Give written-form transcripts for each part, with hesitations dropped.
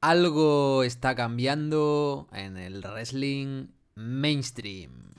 Algo está cambiando en el wrestling mainstream.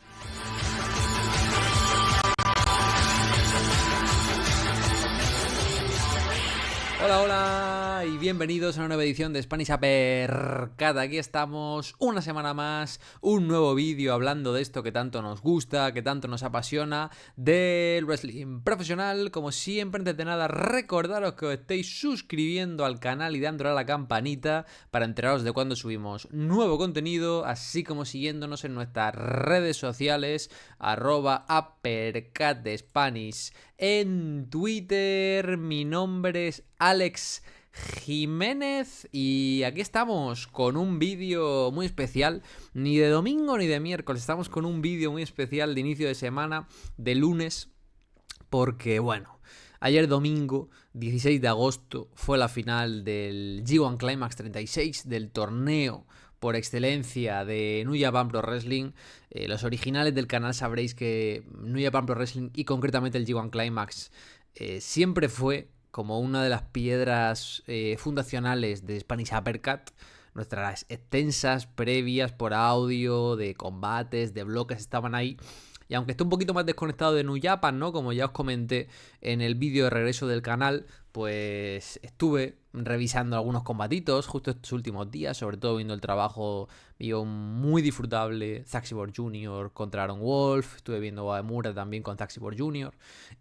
Hola, hola y bienvenidos a una nueva edición de Spanish Uppercut. Aquí estamos una semana más, un nuevo vídeo hablando de esto que tanto nos gusta, que tanto nos apasiona, del wrestling profesional. Como siempre, antes de nada, recordaros que os estéis suscribiendo al canal y dándole a la campanita para enteraros de cuando subimos nuevo contenido, así como siguiéndonos en nuestras redes sociales, @uppercut de Spanish en Twitter. Mi nombre es Alex Jiménez y aquí estamos con un vídeo muy especial, ni de domingo ni de miércoles, estamos con un vídeo muy especial de inicio de semana, de lunes, porque bueno, ayer domingo 16 de agosto fue la final del G1 Climax 36, del torneo por excelencia de New Japan Pro Wrestling. Los originales del canal sabréis que New Japan Pro Wrestling y concretamente el G1 Climax siempre fue como una de las piedras fundacionales de Spanish Uppercut. Nuestras extensas previas por audio, de combates, de bloques estaban ahí. Y aunque esté un poquito más desconectado de New Japan, ¿no? Como ya os comenté en el vídeo de regreso del canal, pues estuve revisando algunos combatitos justo estos últimos días, sobre todo viendo el trabajo mío muy disfrutable, Zack Sabre Jr. contra Aaron Wolf, estuve viendo a Emura también con Zack Sabre Jr.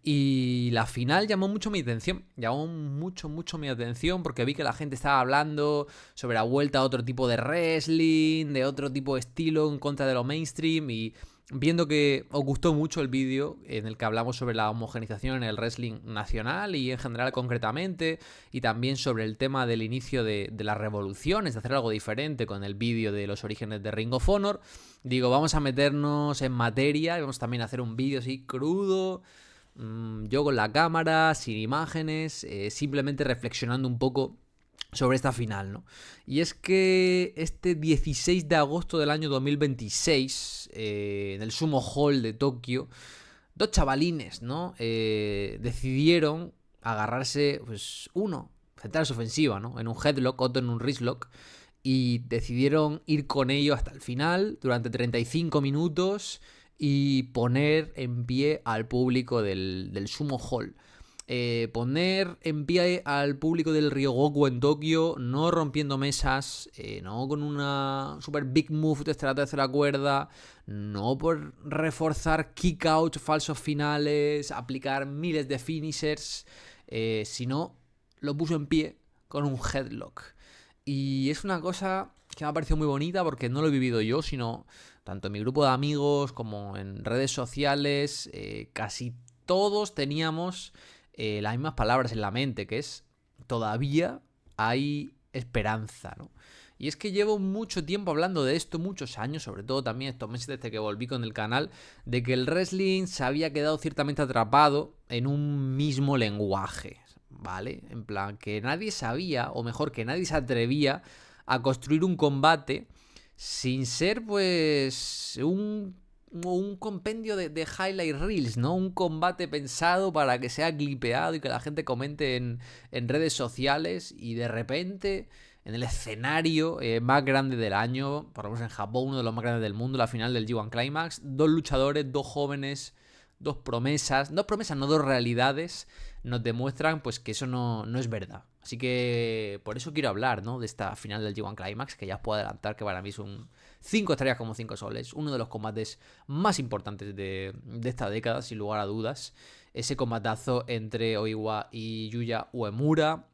Y la final llamó mucho mi atención, mucho mi atención, porque vi que la gente estaba hablando sobre la vuelta a otro tipo de wrestling, de otro tipo de estilo en contra de lo mainstream, y viendo que os gustó mucho el vídeo en el que hablamos sobre la homogenización en el wrestling nacional y en general concretamente, y también sobre el tema del inicio de las revoluciones, de hacer algo diferente con el vídeo de los orígenes de Ring of Honor, digo, vamos a meternos en materia y vamos también a hacer un vídeo así crudo, yo con la cámara, sin imágenes, simplemente reflexionando un poco sobre esta final, ¿no? Y es que este 16 de agosto del año 2026, en el Sumo Hall de Tokio, dos chavalines, ¿no? Decidieron agarrarse, pues uno, centrar su ofensiva, ¿no? En un headlock, otro en un wristlock, y decidieron ir con ello hasta el final, durante 35 minutos, y poner en pie al público del Sumo Hall. Poner en pie al público del Ryogoku en Tokio, no rompiendo mesas, no con una super big move desde la tercera cuerda, no por reforzar kick-out, falsos finales, aplicar miles de finishers, sino lo puso en pie con un headlock. Y es una cosa que me ha parecido muy bonita porque no lo he vivido yo, sino tanto en mi grupo de amigos como en redes sociales, casi todos teníamos las mismas palabras en la mente, que es todavía hay esperanza, ¿no? Y es que llevo mucho tiempo hablando de esto, muchos años, sobre todo también estos meses desde que volví con el canal, de que el wrestling se había quedado ciertamente atrapado en un mismo lenguaje, ¿vale? En plan, que nadie sabía, o mejor, que nadie se atrevía a construir un combate sin ser, pues, un compendio de highlight reels, ¿no? Un combate pensado para que sea clipeado y que la gente comente en redes sociales, y de repente en el escenario más grande del año, por lo menos en Japón, uno de los más grandes del mundo, la final del G1 Climax, dos luchadores, dos jóvenes, dos promesas, no, dos realidades, nos demuestran pues que eso no es verdad. Así que por eso quiero hablar, ¿no? De esta final del G1 Climax, que ya os puedo adelantar que para mí es un 5 estrellas como 5 soles, uno de los combates más importantes de esta década, sin lugar a dudas. Ese combatazo entre Oiwa y Yuya Uemura.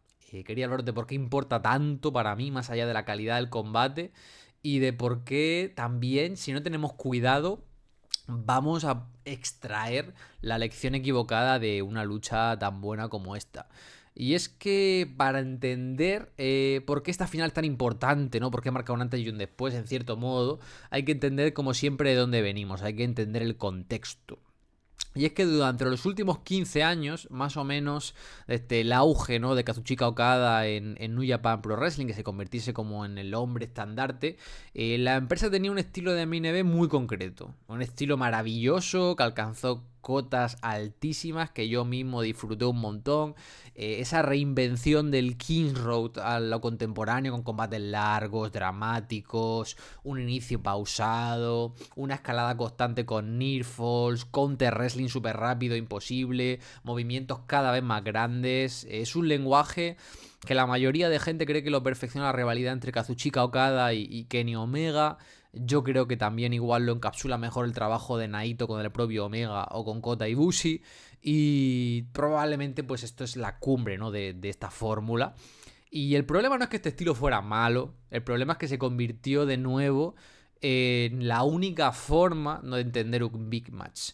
Quería hablar de por qué importa tanto para mí, más allá de la calidad del combate, y de por qué también, si no tenemos cuidado, vamos a extraer la lección equivocada de una lucha tan buena como esta. Y es que para entender por qué esta final es tan importante, ¿no? Por qué marca un antes y un después, en cierto modo, hay que entender, como siempre, de dónde venimos, hay que entender el contexto. Y es que durante los últimos 15 años, más o menos, desde el auge, ¿no?, de Kazuchika Okada en New Japan Pro Wrestling, que se convirtiese como en el hombre estandarte, la empresa tenía un estilo de main event muy concreto. Un estilo maravilloso que alcanzó cotas altísimas que yo mismo disfruté un montón. Esa reinvención del King's Road a lo contemporáneo con combates largos, dramáticos, un inicio pausado, una escalada constante con nearfalls, counter wrestling súper rápido, imposible, movimientos cada vez más grandes. Es un lenguaje que la mayoría de gente cree que lo perfecciona la rivalidad entre Kazuchika Okada y Kenny Omega. Yo creo que también igual lo encapsula mejor el trabajo de Naito con el propio Omega o con Kota Ibushi. Y probablemente pues esto es la cumbre, ¿no? de esta fórmula. Y el problema no es que este estilo fuera malo, el problema es que se convirtió de nuevo en la única forma, ¿no?, de entender un Big Match.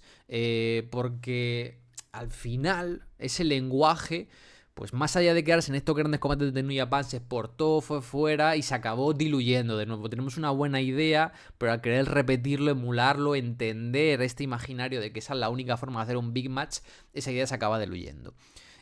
Porque al final ese lenguaje, pues más allá de quedarse en estos grandes combates de New Japan, se exportó, fue fuera y se acabó diluyendo de nuevo. Tenemos una buena idea, pero al querer repetirlo, emularlo, entender este imaginario de que esa es la única forma de hacer un Big Match, esa idea se acaba diluyendo.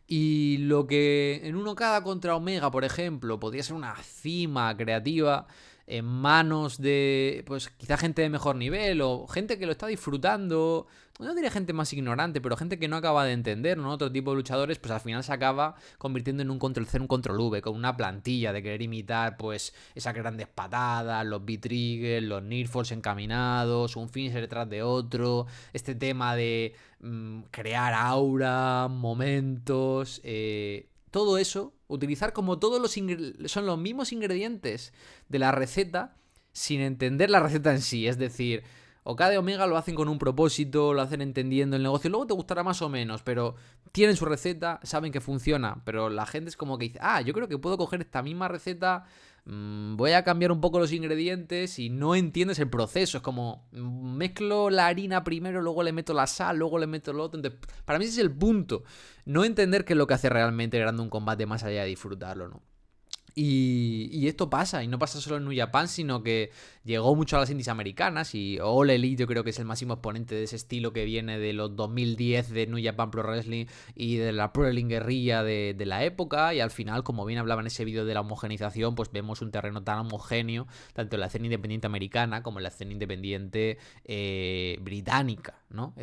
Y lo que en un Okada contra Omega, por ejemplo, podría ser una cima creativa en manos de, pues quizá gente de mejor nivel o gente que lo está disfrutando, no diría gente más ignorante, pero gente que no acaba de entender, ¿no? Otro tipo de luchadores, pues al final se acaba convirtiendo en un Control-C, un Control-V, con una plantilla de querer imitar, pues, esas grandes patadas, los B-Triggers, los Nearfalls encaminados, un finisher detrás de otro, este tema de crear aura, momentos, todo eso, utilizar como todos son los mismos ingredientes de la receta sin entender la receta en sí. Es decir, Okada y Omega lo hacen con un propósito, lo hacen entendiendo el negocio, luego te gustará más o menos, pero tienen su receta, saben que funciona, pero la gente es como que dice, yo creo que puedo coger esta misma receta, voy a cambiar un poco los ingredientes y no entiendes el proceso. Es como mezclo la harina primero, luego le meto la sal, luego le meto lo otro. Entonces, para mí ese es el punto, no entender qué es lo que hace realmente ganando un combate más allá de disfrutarlo, ¿no? Y esto pasa, y no pasa solo en New Japan, sino que llegó mucho a las indies americanas, y All Elite yo creo que es el máximo exponente de ese estilo que viene de los 2010 de New Japan Pro Wrestling y de la Pro Wrestling guerrilla de la época, y al final, como bien hablaba en ese vídeo de la homogenización, pues vemos un terreno tan homogéneo, tanto en la escena independiente americana como en la escena independiente británica, ¿no?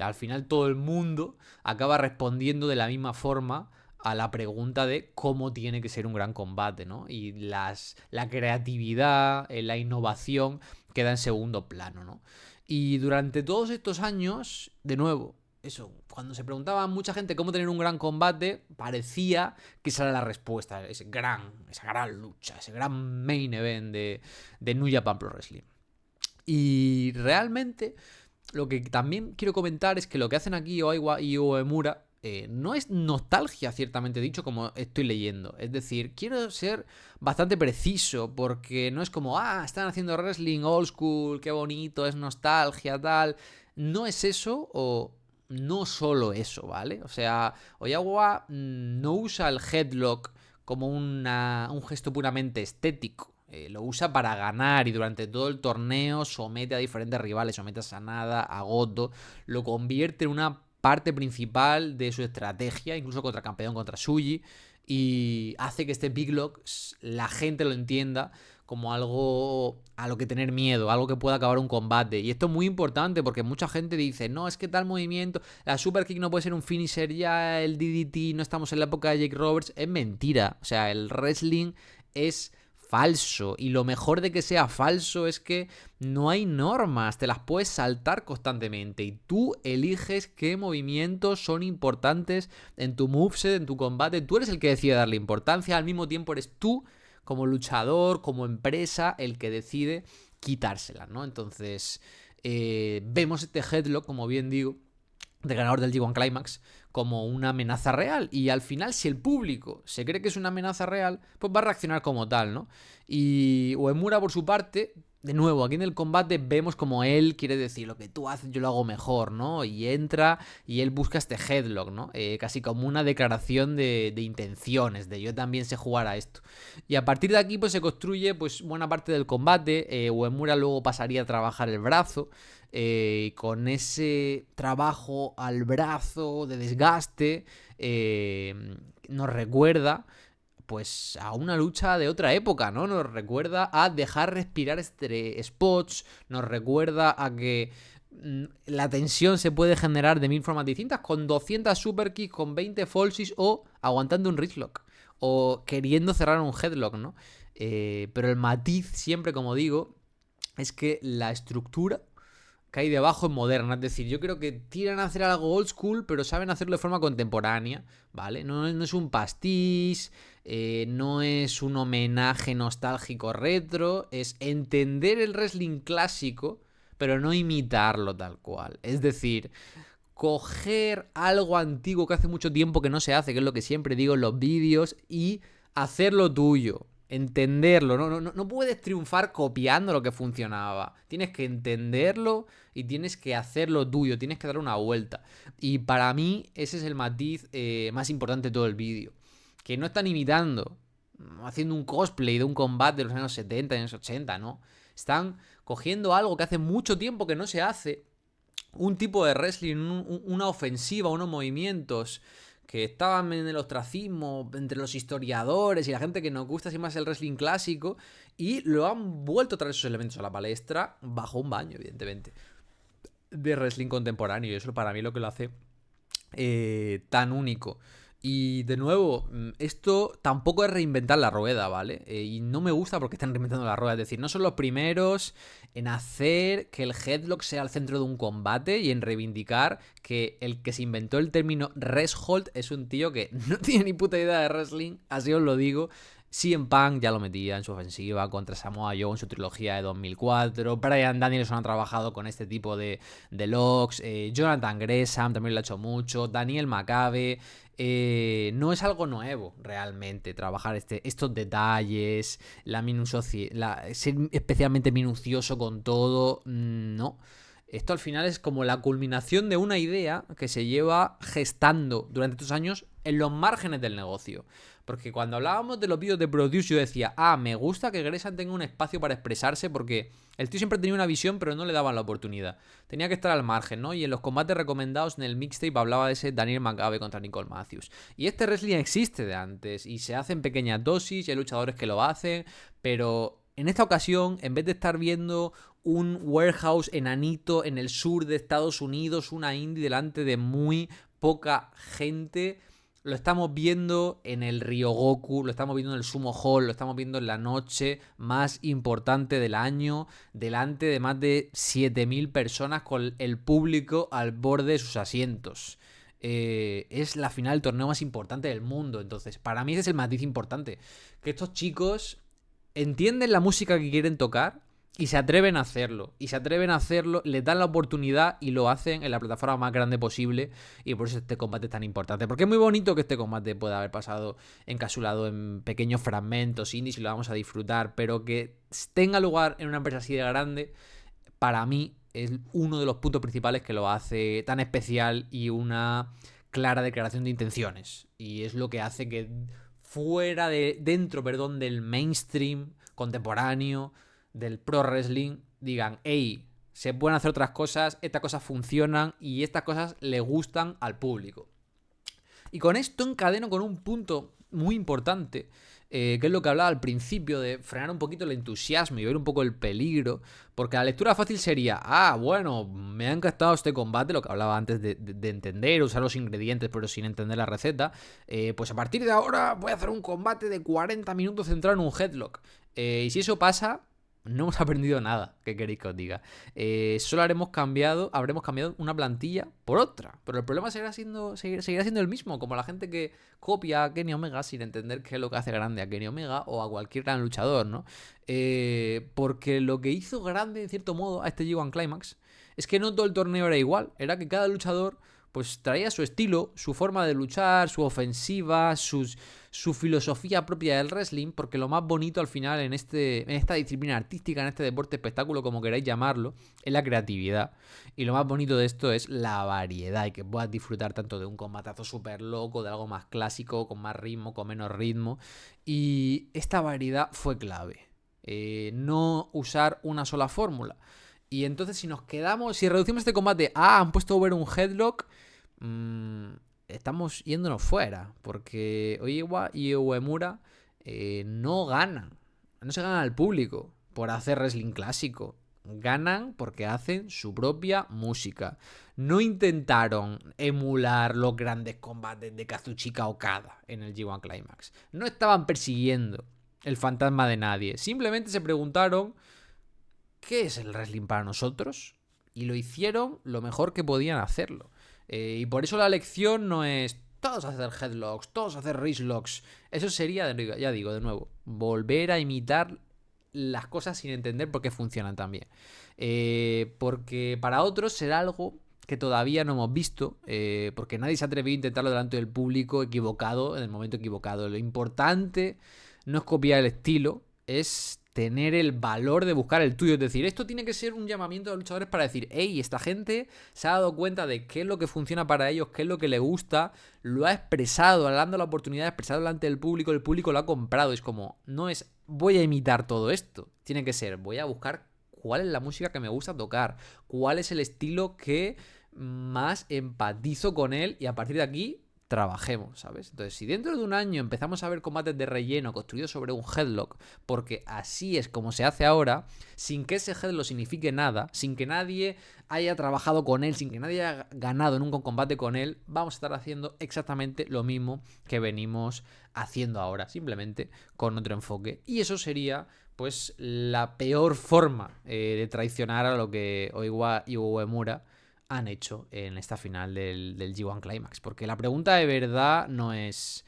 Al final todo el mundo acaba respondiendo de la misma forma a la pregunta de cómo tiene que ser un gran combate, ¿no? Y la creatividad, la innovación queda en segundo plano, ¿no? Y durante todos estos años, de nuevo, eso, cuando se preguntaba a mucha gente cómo tener un gran combate, parecía que esa era la respuesta, esa gran lucha, ese gran main event de New Japan Pro Wrestling. Y realmente, lo que también quiero comentar es que lo que hacen aquí Oiwa y Uemura no es nostalgia, ciertamente dicho, como estoy leyendo. Es decir, quiero ser bastante preciso, porque no es como, están haciendo wrestling old school, qué bonito, es nostalgia, tal. No es eso, o no solo eso, ¿vale? O sea, Oiwa no usa el headlock como un gesto puramente estético. Lo usa para ganar y durante todo el torneo somete a diferentes rivales, somete a Sanada, a Goto, lo convierte en una parte principal de su estrategia, incluso contra campeón, contra Shuji, y hace que este Big Lock la gente lo entienda como algo a lo que tener miedo, algo que pueda acabar un combate. Y esto es muy importante porque mucha gente dice, no, es que tal movimiento, la Super Kick no puede ser un finisher ya, el DDT, no estamos en la época de Jake Roberts. Es mentira, o sea, el wrestling es falso, y lo mejor de que sea falso es que no hay normas, te las puedes saltar constantemente y tú eliges qué movimientos son importantes en tu moveset, en tu combate. Tú eres el que decide darle importancia, al mismo tiempo eres tú como luchador, como empresa, el que decide quitársela, ¿no? Entonces vemos este headlock, como bien digo, de ganador del G1 Climax como una amenaza real, y al final, si el público se cree que es una amenaza real, pues va a reaccionar como tal, ¿no? Y Uemura, por su parte, de nuevo, aquí en el combate vemos como él quiere decir, lo que tú haces yo lo hago mejor, ¿no? Y entra y él busca este headlock, ¿no? Casi como una declaración de intenciones, de yo también sé jugar a esto. Y a partir de aquí pues se construye pues buena parte del combate. Uemura luego pasaría a trabajar el brazo, con ese trabajo al brazo de desgaste, nos recuerda pues a una lucha de otra época, ¿no? Nos recuerda a dejar respirar spots, nos recuerda a que La tensión se puede generar de mil formas distintas, con 200 super kicks, con 20 falsies o aguantando un wristlock o queriendo cerrar un headlock, ¿no? Pero el matiz siempre, como digo, es que la estructura que hay debajo es moderna. Es decir, yo creo que tiran a hacer algo old school, pero saben hacerlo de forma contemporánea, ¿vale? No es un pastiz, no es un homenaje nostálgico retro, es entender el wrestling clásico, pero no imitarlo tal cual. Es decir, coger algo antiguo que hace mucho tiempo que no se hace, que es lo que siempre digo en los vídeos, y hacerlo tuyo. Entenderlo, no puedes triunfar copiando lo que funcionaba. Tienes que entenderlo y tienes que hacerlo tuyo, tienes que dar una vuelta. Y para mí ese es el matiz más importante de todo el vídeo. Que no están imitando, haciendo un cosplay de un combate de los años 70, años 80, ¿no? Están cogiendo algo que hace mucho tiempo que no se hace, un tipo de wrestling, una ofensiva, unos movimientos que estaban en el ostracismo entre los historiadores y la gente que nos gusta así más el wrestling clásico, y lo han vuelto a traer esos elementos a la palestra bajo un baño, evidentemente, de wrestling contemporáneo. Y eso para mí es lo que lo hace tan único. Y de nuevo, esto tampoco es reinventar la rueda, ¿vale? Y no me gusta porque están reinventando la rueda. Es decir, no son los primeros en hacer que el headlock sea el centro de un combate y en reivindicar que el que se inventó el término rest-hold es un tío que no tiene ni puta idea de wrestling, así os lo digo. CM Punk ya lo metía en su ofensiva contra Samoa Joe en su trilogía de 2004. Bryan Danielson ha trabajado con este tipo de locks. Jonathan Gresham también lo ha hecho mucho. Daniel Makabe. No es algo nuevo realmente trabajar estos detalles, ser especialmente minucioso con todo. No. Esto al final es como la culminación de una idea que se lleva gestando durante estos años en los márgenes del negocio. Porque cuando hablábamos de los vídeos de Produce, yo decía, me gusta que Gresham tenga un espacio para expresarse, porque el tío siempre tenía una visión, pero no le daban la oportunidad. Tenía que estar al margen, ¿no? Y en los combates recomendados en el mixtape hablaba de ese Daniel Makabe contra Nicole Matthews. Y este wrestling existe de antes, y se hace en pequeñas dosis, y hay luchadores que lo hacen, pero en esta ocasión, en vez de estar viendo un warehouse enanito en el sur de Estados Unidos, una indie delante de muy poca gente, lo estamos viendo en el Ryogoku, lo estamos viendo en el Sumo Hall, lo estamos viendo en la noche más importante del año, delante de más de 7.000 personas con el público al borde de sus asientos. Es la final del torneo más importante del mundo. Entonces, para mí ese es el matiz importante. Que estos chicos entienden la música que quieren tocar y se atreven a hacerlo. Y se atreven a hacerlo, les dan la oportunidad y lo hacen en la plataforma más grande posible. Y por eso este combate es tan importante. Porque es muy bonito que este combate pueda haber pasado encapsulado en pequeños fragmentos indies y lo vamos a disfrutar. Pero que tenga lugar en una empresa así de grande, para mí es uno de los puntos principales que lo hace tan especial y una clara declaración de intenciones. Y es lo que hace que dentro del mainstream contemporáneo del pro wrestling digan, hey, se pueden hacer otras cosas, estas cosas funcionan y estas cosas le gustan al público. Y con esto encadeno con un punto muy importante, que es lo que hablaba al principio, de frenar un poquito el entusiasmo y ver un poco el peligro, porque la lectura fácil sería, bueno, me ha encantado este combate, lo que hablaba antes de entender, usar los ingredientes pero sin entender la receta, pues a partir de ahora voy a hacer un combate de 40 minutos centrado en un headlock. Y si eso pasa, no hemos aprendido nada, ¿qué queréis que os diga? Solo habremos cambiado una plantilla por otra. Pero el problema seguirá siendo el mismo, como la gente que copia a Kenny Omega sin entender qué es lo que hace grande a Kenny Omega o a cualquier gran luchador, ¿no? Porque lo que hizo grande, en cierto modo, a este G1 Climax es que no todo el torneo era igual. Era que cada luchador pues traía su estilo, su forma de luchar, su ofensiva, su filosofía propia del wrestling, porque lo más bonito al final en esta disciplina artística, en este deporte espectáculo, como queráis llamarlo, es la creatividad. Y lo más bonito de esto es la variedad y que puedas disfrutar tanto de un combatazo súper loco, de algo más clásico, con más ritmo, con menos ritmo. Y esta variedad fue clave. No usar una sola fórmula. Y entonces si reducimos este combate han puesto over un headlock, estamos yéndonos fuera, porque Oiwa y Uemura no se ganan al público por hacer wrestling clásico. ganan porque hacen su propia música. No intentaron emular los grandes combates de Kazuchika Okada en el G1 Climax. No estaban persiguiendo el fantasma de nadie. Simplemente se preguntaron, ¿qué es el wrestling para nosotros? Y lo hicieron lo mejor que podían hacerlo. Y por eso la lección no es todos hacer headlocks, todos hacer wristlocks. Eso sería, ya digo, de nuevo, volver a imitar las cosas sin entender por qué funcionan tan bien. Porque para otros será algo que todavía no hemos visto, porque nadie se ha atrevido a intentarlo delante del público equivocado, en el momento equivocado. Lo importante no es copiar el estilo, es tener el valor de buscar el tuyo. Es decir, esto tiene que ser un llamamiento a los luchadores para decir, hey, esta gente se ha dado cuenta de qué es lo que funciona para ellos, qué es lo que les gusta, lo ha expresado, le ha dado la oportunidad de expresarlo delante del público, el público lo ha comprado. Es como, no es voy a imitar todo esto, tiene que ser voy a buscar cuál es la música que me gusta tocar, cuál es el estilo que más empatizo con él, y a partir de aquí trabajemos, ¿sabes? Entonces, si dentro de un año empezamos a ver combates de relleno construidos sobre un headlock, porque así es como se hace ahora, sin que ese headlock signifique nada, sin que nadie haya trabajado con él, sin que nadie haya ganado nunca un combate con él, vamos a estar haciendo exactamente lo mismo que venimos haciendo ahora, simplemente con otro enfoque. Y eso sería, pues, la peor forma de traicionar a lo que Oiwa y Uemura han hecho en esta final del G1 Climax. Porque la pregunta de verdad no es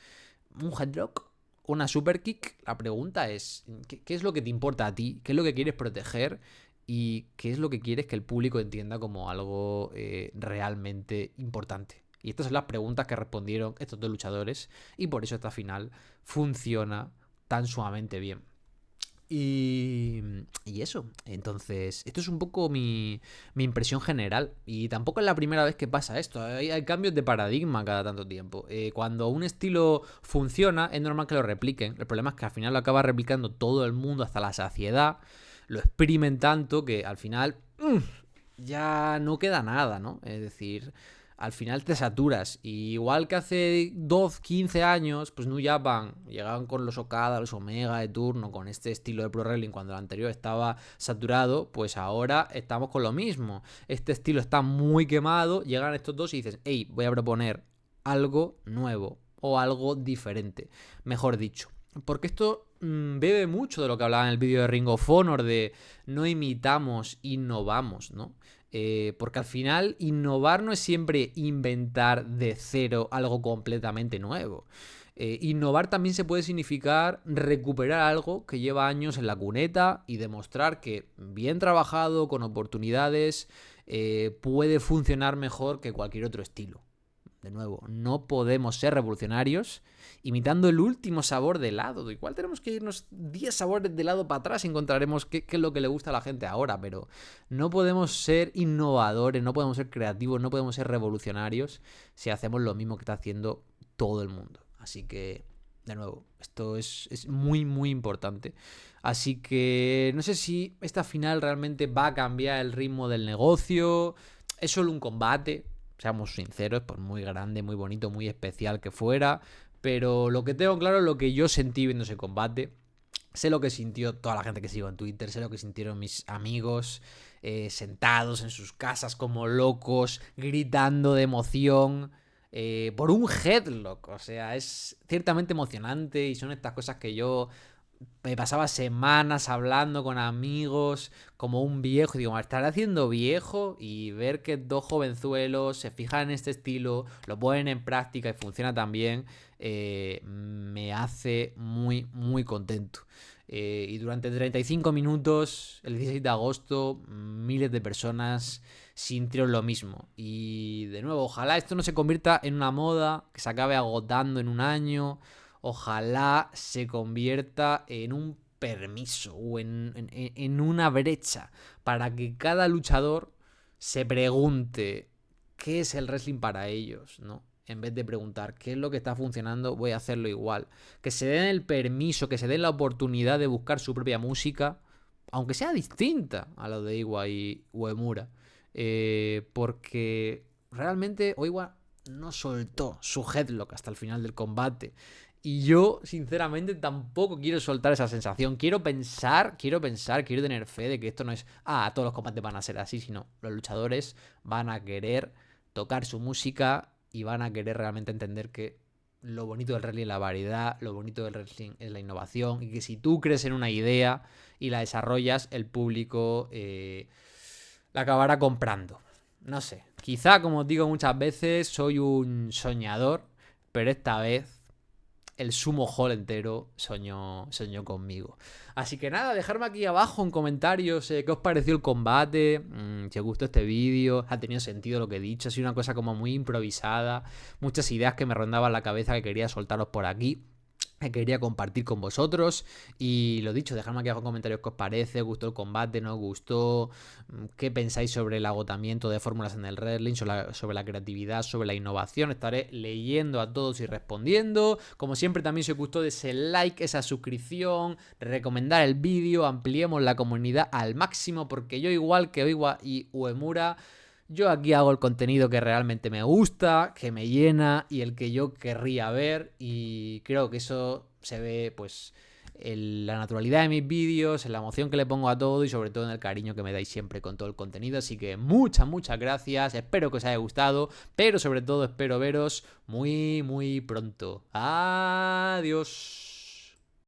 un headlock, una super kick. La pregunta es, ¿qué es lo que te importa a ti? ¿Qué es lo que quieres proteger? ¿Y qué es lo que quieres que el público entienda como algo realmente importante? Y estas son las preguntas que respondieron estos dos luchadores. Y por eso esta final funciona tan sumamente bien. Y eso, entonces, esto es un poco mi impresión general. Y tampoco es la primera vez que pasa esto. Hay cambios de paradigma cada tanto tiempo. Cuando un estilo funciona, es normal que lo repliquen. El problema es que al final lo acaba replicando todo el mundo hasta la saciedad. Lo exprimen tanto que al final ya no queda nada, ¿no? Es decir, al final te saturas. Y igual que hace 12, 15 años, pues New Japan llegaban con los Okada, los Omega de turno, con este estilo de Pro Wrestling cuando el anterior estaba saturado, pues ahora estamos con lo mismo. Este estilo está muy quemado, llegan estos dos y dices, hey, voy a proponer algo nuevo o algo diferente, mejor dicho. Porque esto bebe mucho de lo que hablaba en el vídeo de Ring of Honor, de no imitamos, innovamos, ¿no? Porque al final innovar no es siempre inventar de cero algo completamente nuevo. Innovar también se puede significar recuperar algo que lleva años en la cuneta y demostrar que bien trabajado, con oportunidades, puede funcionar mejor que cualquier otro estilo. De nuevo, no podemos ser revolucionarios imitando el último sabor de helado. Igual tenemos que irnos 10 sabores de helado para atrás y encontraremos qué es lo que le gusta a la gente ahora, pero no podemos ser innovadores, no podemos ser creativos, no podemos ser revolucionarios si hacemos lo mismo que está haciendo todo el mundo. Así que, de nuevo, esto es muy, muy importante. Así que no sé si esta final realmente va a cambiar el ritmo del negocio. Es solo un combate, seamos sinceros, por muy grande, muy bonito, muy especial que fuera. Pero lo que tengo claro es lo que yo sentí viendo ese combate. Sé lo que sintió toda la gente que sigo en Twitter, sé lo que sintieron mis amigos sentados en sus casas como locos, gritando de emoción por un headlock. O sea, es ciertamente emocionante y son estas cosas que yo me pasaba semanas hablando con amigos como un viejo. Y digo, ¿me estaré haciendo viejo? Y ver que dos jovenzuelos se fijan en este estilo, lo ponen en práctica y funciona tan bien, me hace muy, muy contento. Y durante 35 minutos, el 16 de agosto, miles de personas sintieron lo mismo. Y de nuevo, ojalá esto no se convierta en una moda que se acabe agotando en un año. Ojalá se convierta en un permiso o en una brecha para que cada luchador se pregunte qué es el wrestling para ellos, ¿no? En vez de preguntar qué es lo que está funcionando, voy a hacerlo igual. Que se den el permiso, que se den la oportunidad de buscar su propia música, aunque sea distinta a lo de Iwa y Uemura. Porque realmente Oiwa no soltó su headlock hasta el final del combate. Y yo, sinceramente, tampoco quiero soltar esa sensación. Quiero pensar, quiero tener fe de que esto no es, todos los combates van a ser así, sino los luchadores van a querer tocar su música y van a querer realmente entender que lo bonito del wrestling es la variedad, lo bonito del wrestling es la innovación, y que si tú crees en una idea y la desarrollas, el público la acabará comprando. No sé, quizá, como os digo muchas veces, soy un soñador, pero esta vez el sumo hall entero soñó conmigo. Así que nada, dejadme aquí abajo en comentarios qué os pareció el combate, si os gustó este vídeo, ha tenido sentido lo que he dicho, ha sido una cosa como muy improvisada, muchas ideas que me rondaban la cabeza que quería soltaros por aquí, que quería compartir con vosotros. Y lo dicho, dejadme aquí abajo en comentarios qué os parece, gustó el combate, no os gustó, qué pensáis sobre el agotamiento de fórmulas en el wrestling, sobre la creatividad, sobre la innovación. Estaré leyendo a todos y respondiendo. Como siempre, también si os gustó, ese like, esa suscripción, recomendar el vídeo, ampliemos la comunidad al máximo, porque yo, igual que Oiwa y Uemura, yo aquí hago el contenido que realmente me gusta, que me llena y el que yo querría ver, y creo que eso se ve pues en la naturalidad de mis vídeos, en la emoción que le pongo a todo y sobre todo en el cariño que me dais siempre con todo el contenido. Así que muchas gracias, espero que os haya gustado, pero sobre todo espero veros muy pronto. Adiós.